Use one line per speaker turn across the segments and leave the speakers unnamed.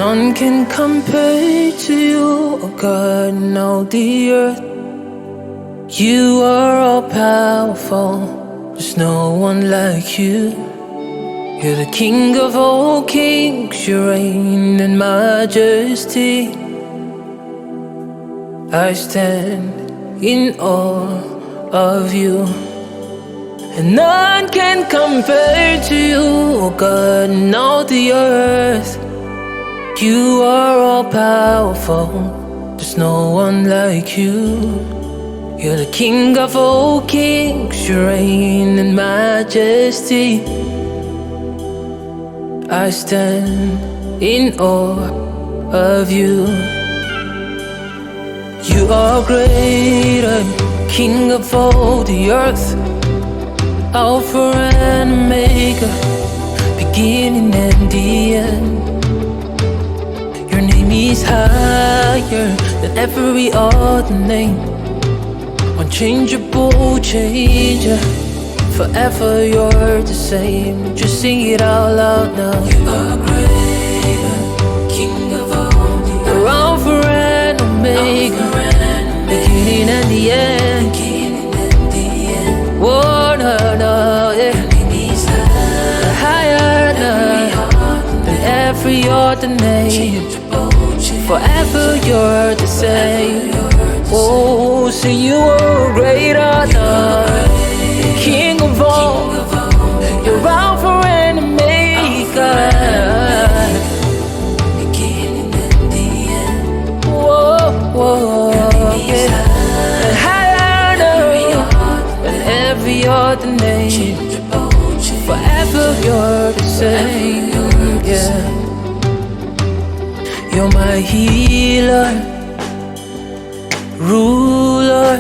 None can compare to you, oh God, in all the earth. You are all powerful, there's no one like you. You're the King of all kings, you reign in majesty. I stand in awe of you, and none can compare to you, oh God, in all the earth. You are all powerful, there's no one like you. You're the King of all kings, you reign in majesty. I stand in awe of you. You are greater, King of all the earth, Alpha and Omega, beginning and the end. Your name is higher than every other name. Unchangeable changer, forever you're the same. Just sing it out loud now. You are greater, King of all the earth. You're Alpha and Omega, beginning and the end. Whoa, no, no, yeah. Your name is higher than every other name. Forever you're the same. Oh, say you are greater than King of all. You're Alpha and Omega, beginning and the end. Whoa, whoa, yeah. And higher than every other name. Forever you're the same, yeah. You're my healer, ruler,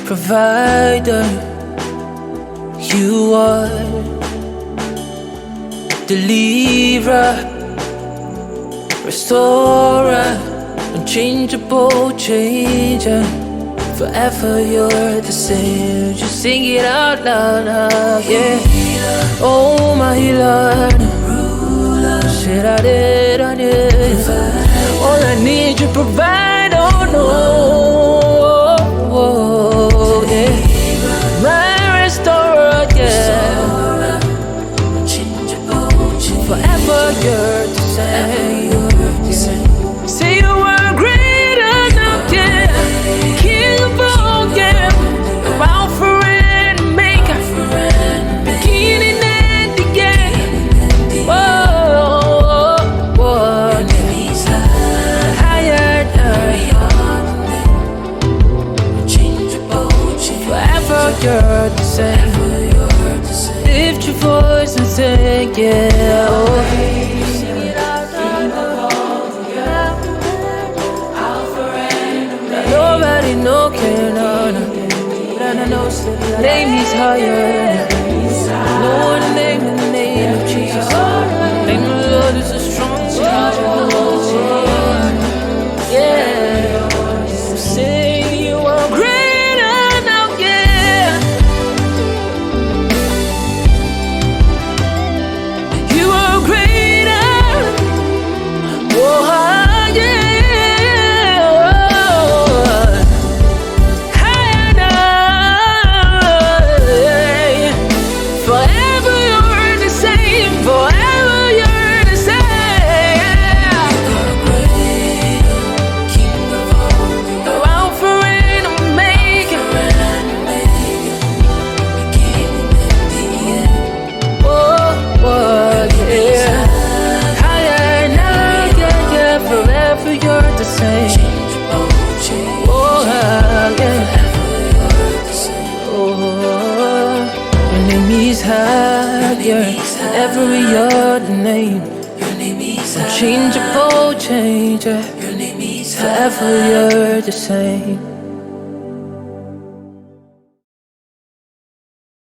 provider. You are deliverer, restorer, unchangeable changer. Forever you're the same. Just sing it out loud now, yeah. Oh, my healer, shit, I did. All I need you provide, oh no, oh, yeah. My restorer, yeah. Forever you're the same, yeah. Say you were greater now, yeah. King of all, yeah. Alpha and Omega, beginning and the end. Whoa, whoa, higher forever you're the same. Lift your voice and sing, yeah. Oh. Nobody no care, no. Name is higher. No one name in the name of Jesus. Name of the Lord is a strong tower. Yeah. Say you are greater now, yeah. You are greater. Oh, yeah. Higher than every other name. Unchangeable changer. Forever you're the same.